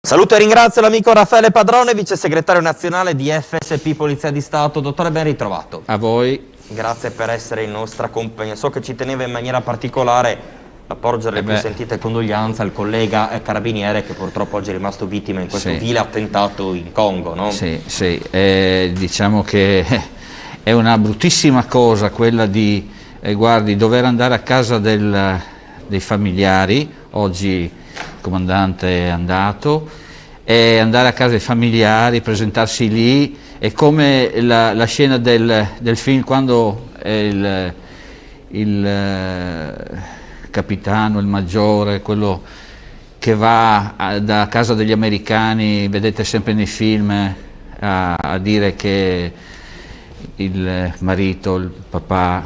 Saluto e ringrazio l'amico Raffaele Padrone, vice segretario nazionale di FSP Polizia di Stato. Dottore, ben ritrovato. A voi. Grazie per essere in nostra compagnia. So che ci teneva in maniera particolare a porgere le più sentite condoglianze al collega carabiniere che purtroppo oggi è rimasto vittima in questo vile attentato in Congo, no? Sì, diciamo che è una bruttissima cosa quella di dover andare a casa dei familiari. Oggi il comandante è andato, e andare a casa dei familiari, presentarsi lì, è come la scena del film quando il capitano, il maggiore, quello che va da casa degli americani, vedete sempre nei film, a dire che il marito, il papà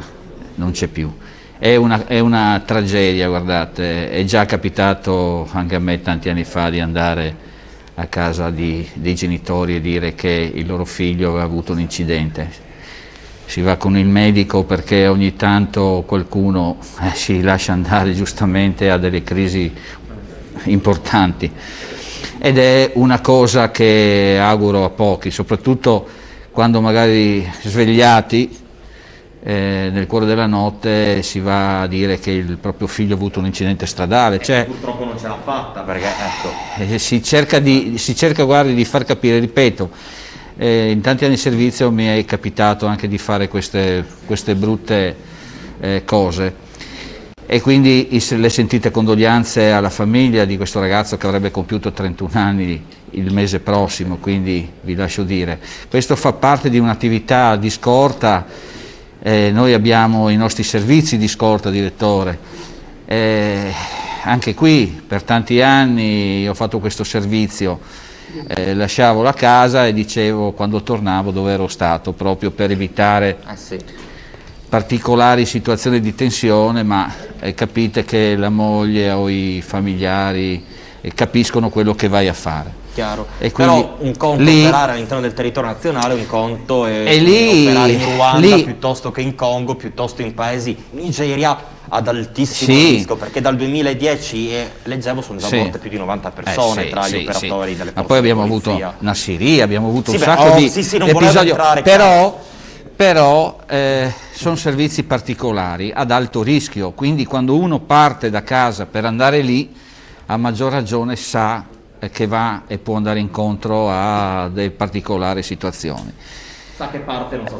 non c'è più. È una tragedia, guardate, è già capitato anche a me tanti anni fa di andare a casa dei genitori e dire che il loro figlio aveva avuto un incidente. Si va con il medico perché ogni tanto qualcuno si lascia andare giustamente a delle crisi importanti, ed è una cosa che auguro a pochi, soprattutto quando magari svegliati nel cuore della notte si va a dire che il proprio figlio ha avuto un incidente stradale. Purtroppo non ce l'ha fatta, perché ecco. Si cerca di far capire, ripeto, in tanti anni di servizio mi è capitato anche di fare queste brutte cose, e quindi le sentite condoglianze alla famiglia di questo ragazzo che avrebbe compiuto 31 anni il mese prossimo, quindi vi lascio dire, questo fa parte di un'attività di scorta. Noi abbiamo i nostri servizi di scorta, direttore, anche qui per tanti anni ho fatto questo servizio, lasciavo la casa e dicevo quando tornavo dove ero stato, proprio per evitare particolari situazioni di tensione, ma capite che la moglie o i familiari capiscono quello che vai a fare. Chiaro. Però un conto è operare all'interno del territorio nazionale, un conto è operare in Ruanda piuttosto che in Congo, piuttosto in paesi Nigeria ad altissimo rischio, perché dal 2010 leggevo sono già morte più di 90 persone tra gli operatori delle forze. Ma poi abbiamo avuto Nassiriya, abbiamo avuto un sacco di episodi, però sono servizi particolari ad alto rischio, quindi quando uno parte da casa per andare lì, a maggior ragione sa che va e può andare incontro a delle particolari situazioni. Sa che parte, non so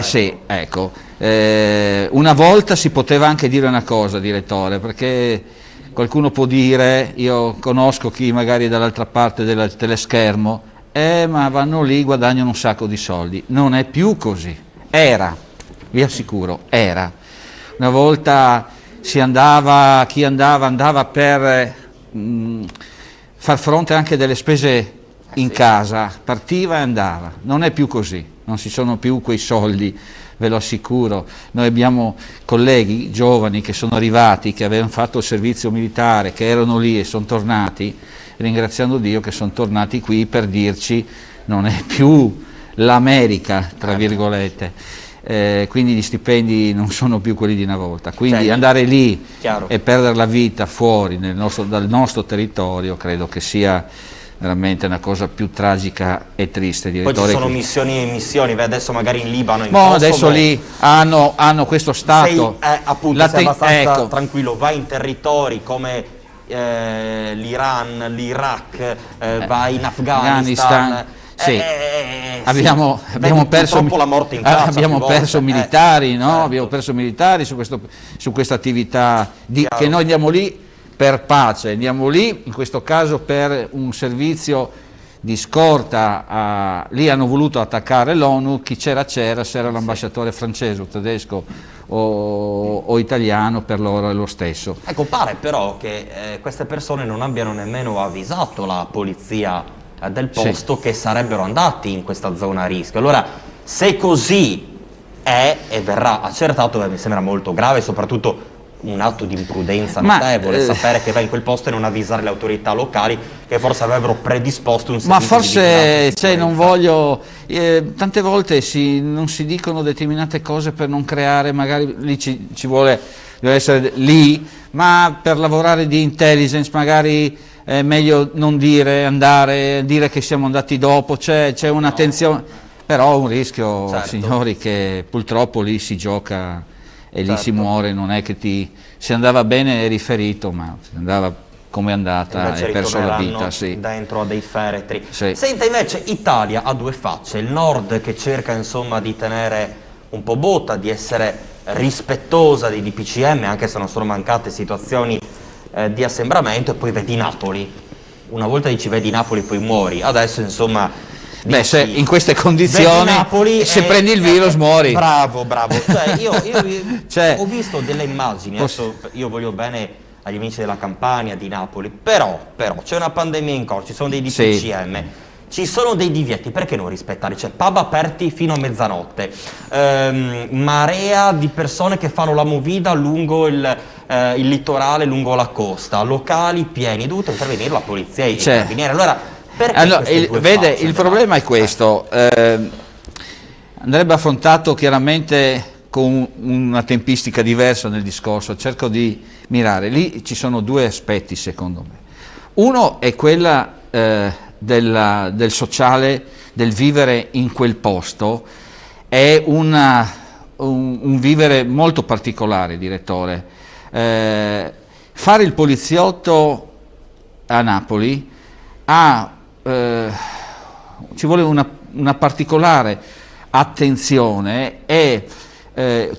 sì, ecco. Una volta si poteva anche dire una cosa, direttore, perché qualcuno può dire, io conosco chi magari è dall'altra parte del teleschermo, ma vanno lì, guadagnano un sacco di soldi. Non è più così. Era, vi assicuro, era. Una volta chi andava per far fronte anche delle spese in casa, partiva e andava. Non è più così, non ci sono più quei soldi, ve lo assicuro. Noi abbiamo colleghi giovani che sono arrivati, che avevano fatto il servizio militare, che erano lì e sono tornati, ringraziando Dio che sono tornati qui per dirci non è più l'America, tra virgolette. Quindi gli stipendi non sono più quelli di una volta, quindi andare lì e perdere la vita fuori dal nostro territorio credo che sia veramente una cosa più tragica e triste. Poi ci sono missioni e missioni, adesso magari in Libano, in Kosovo. Adesso lì hanno questo stato. Sei abbastanza tranquillo, vai in territori come l'Iran, l'Iraq, vai in Afghanistan. Abbiamo perso la morte in casa, abbiamo perso militari, no? Abbiamo perso militari su questa attività che noi andiamo lì per pace, andiamo lì in questo caso per un servizio di scorta. Lì hanno voluto attaccare l'ONU, chi c'era, se era l'ambasciatore francese o tedesco o italiano, per loro è lo stesso. Ecco, pare però che queste persone non abbiano nemmeno avvisato la polizia del posto che sarebbero andati in questa zona a rischio. Allora, se così è e verrà accertato, mi sembra molto grave, soprattutto un atto di imprudenza notevole, sapere che va in quel posto e non avvisare le autorità locali che forse avrebbero predisposto un servizio. Ma forse, non voglio, tante volte non si dicono determinate cose per non creare, magari lì ci vuole, deve essere lì, ma per lavorare di intelligence magari è meglio non dire che siamo andati dopo, c'è un'attenzione, però un rischio, Certo. signori, che purtroppo lì si gioca e lì si Certo. muore, non è che se andava bene è riferito, ma se andava come è andata Invece hai perso la ritorneranno vita, sì. dentro a dei feretri. Sì. Senta, invece Italia ha due facce, il nord che cerca insomma di tenere un po' botta, di essere rispettosa dei DPCM, anche se non sono mancate situazioni di assembramento, e poi vedi Napoli. Una volta dici vedi Napoli poi muori, adesso insomma... Beh, se dici, in queste vedi condizioni, Napoli se e- prendi il virus muori. Bravo. Cioè, io Cioè, ho visto delle immagini, adesso io voglio bene agli amici della Campania, di Napoli, però c'è una pandemia in corso, ci sono dei Sì. DPCM, ci sono dei divieti, perché non rispettare? Cioè, pub aperti fino a mezzanotte, marea di persone che fanno la movida lungo il litorale, lungo la costa, locali pieni, è dovuto intervenire la polizia e i Cioè, carabinieri. Allora, perché allora, queste due vede, facce il della- problema è questo, andrebbe affrontato chiaramente con una tempistica diversa nel discorso, cerco di mirare, lì ci sono due aspetti secondo me. Uno è quella del sociale, del vivere in quel posto, è un vivere molto particolare, direttore. Fare il poliziotto a Napoli ci vuole una particolare attenzione e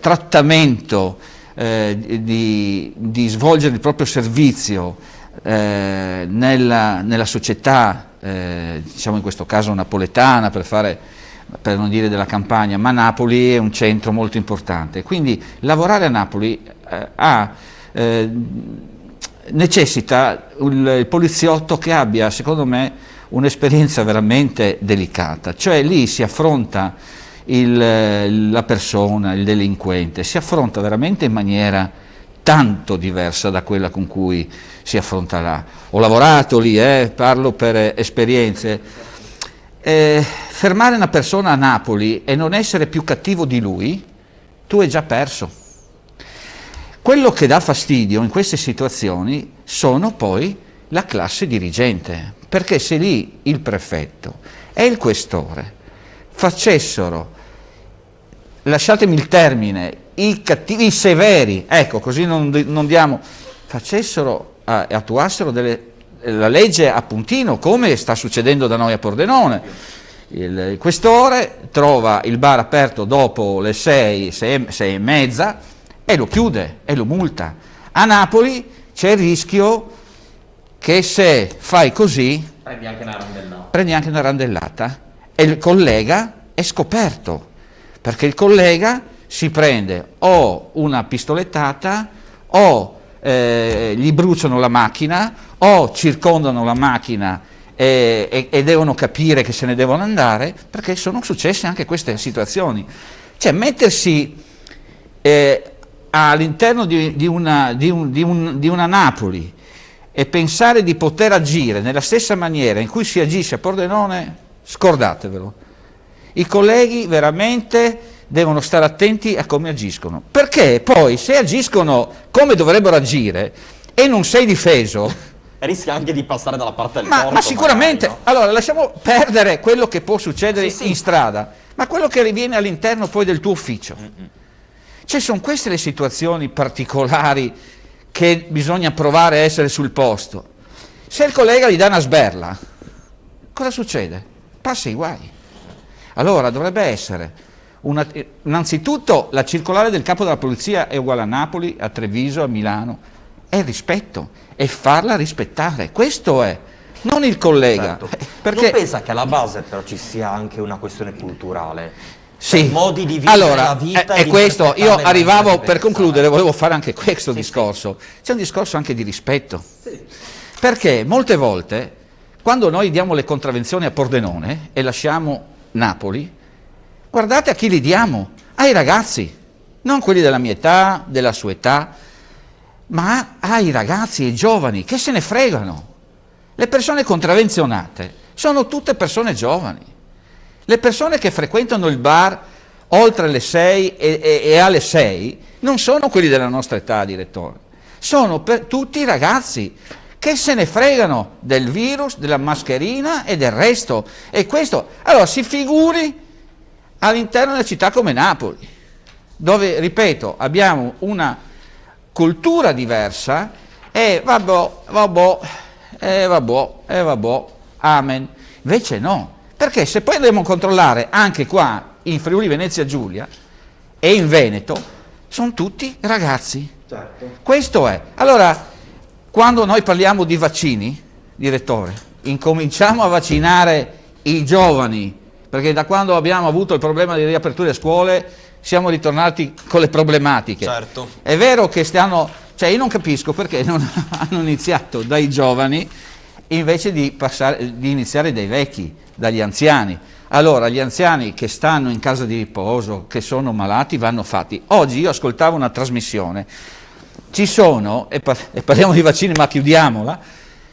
trattamento di svolgere il proprio servizio nella società, diciamo in questo caso napoletana, per non dire della Campania, ma Napoli è un centro molto importante, quindi lavorare a Napoli necessita il poliziotto che abbia, secondo me, un'esperienza veramente delicata, cioè lì si affronta la persona, il delinquente, si affronta veramente in maniera tanto diversa da quella con cui si affronta là. Ho lavorato lì, parlo per esperienze. Fermare una persona a Napoli e non essere più cattivo di lui, tu hai già perso. Quello che dà fastidio in queste situazioni sono poi la classe dirigente, perché se lì il prefetto e il questore facessero, lasciatemi il termine, i cattivi, i severi, ecco, così non diamo, attuassero la legge a puntino, come sta succedendo da noi a Pordenone. Il questore trova il bar aperto dopo le 6 e mezza e lo chiude e lo multa. A Napoli c'è il rischio che se fai così Prendi anche una randellata. prendi anche una randellata e il collega è scoperto, perché il collega si prende o una pistolettata o gli bruciano la macchina o circondano la macchina e devono capire che se ne devono andare, perché sono successe anche queste situazioni. Cioè mettersi all'interno di una Napoli e pensare di poter agire nella stessa maniera in cui si agisce a Pordenone, scordatevelo. I colleghi veramente devono stare attenti a come agiscono, perché poi se agiscono come dovrebbero agire e non sei difeso, Rischia anche di passare dalla parte del torto. ma sicuramente, magari, no? allora lasciamo perdere quello che può succedere Sì. in strada, ma quello che riviene all'interno poi del tuo ufficio. Cioè sono queste le situazioni particolari che bisogna provare a essere sul posto. Se il collega gli dà una sberla, cosa succede? Passa i guai. Allora dovrebbe essere innanzitutto la circolare del capo della polizia è uguale a Napoli, a Treviso, a Milano, è il rispetto e farla rispettare, questo è, non il collega. Certo. Perché Non pensa che alla base però ci sia anche una questione culturale? sì, Modi di vivere allora, la vita è di questo, io rispettare le arrivavo regole per delle concludere, persone. volevo fare anche questo discorso, c'è un discorso anche di rispetto, perché molte volte quando noi diamo le contravvenzioni a Pordenone e lasciamo Napoli, guardate a chi li diamo, ai ragazzi, non quelli della mia età, della sua età, ma ai ragazzi, ai giovani, che se ne fregano. Le persone contravvenzionate sono tutte persone giovani. Le persone che frequentano il bar oltre le 6 e alle 6 non sono quelli della nostra età, direttore. Sono tutti ragazzi che se ne fregano del virus, della mascherina e del resto. E questo, allora si figuri all'interno di una città come Napoli, dove, ripeto, abbiamo una cultura diversa e vabbè, amen. Invece no, perché se poi andiamo a controllare anche qua in Friuli Venezia Giulia e in Veneto, sono tutti ragazzi. Certo. Questo è. Allora, quando noi parliamo di vaccini, direttore, incominciamo a vaccinare i giovani, perché da quando abbiamo avuto il problema di riaperture scuole siamo ritornati con le problematiche. Certo. È vero che io non capisco perché non hanno iniziato dai giovani invece di iniziare dai vecchi, dagli anziani. Allora, gli anziani che stanno in casa di riposo, che sono malati, vanno fatti. Oggi io ascoltavo una trasmissione, ci sono, e parliamo di vaccini ma chiudiamola,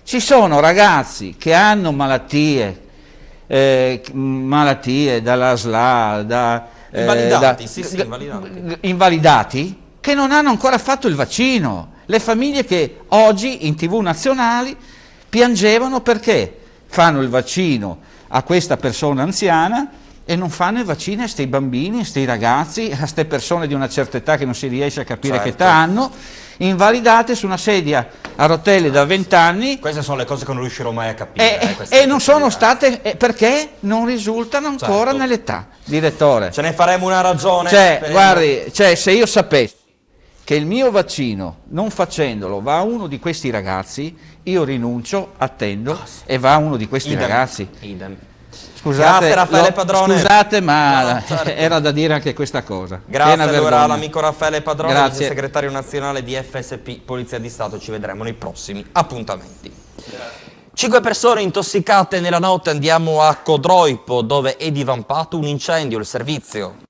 ci sono ragazzi che hanno malattie dalla SLA, invalidati, che non hanno ancora fatto il vaccino. Le famiglie che oggi in TV nazionali piangevano perché fanno il vaccino a questa persona anziana e non fanno i vaccini a questi bambini, a questi ragazzi, a queste persone di una certa età che non si riesce a capire che età hanno, invalidate su una sedia a rotelle da 20 anni. Queste sono le cose che non riuscirò mai a capire. E non sono state, perché non risultano ancora nell'età, direttore. Ce ne faremo una ragione. Guardi, se io sapessi che il mio vaccino, non facendolo, va a uno di questi ragazzi, io rinuncio, attendo e va a uno di questi ragazzi. Idem. Scusate, Grazie Raffaele Padrone. Scusate, ma No, certo. era da dire anche questa cosa. Grazie allora all'amico Raffaele Padrone, Grazie. segretario nazionale di FSP Polizia di Stato. Ci vedremo nei prossimi appuntamenti. 5 persone intossicate nella notte, andiamo a Codroipo dove è divampato un incendio, il servizio.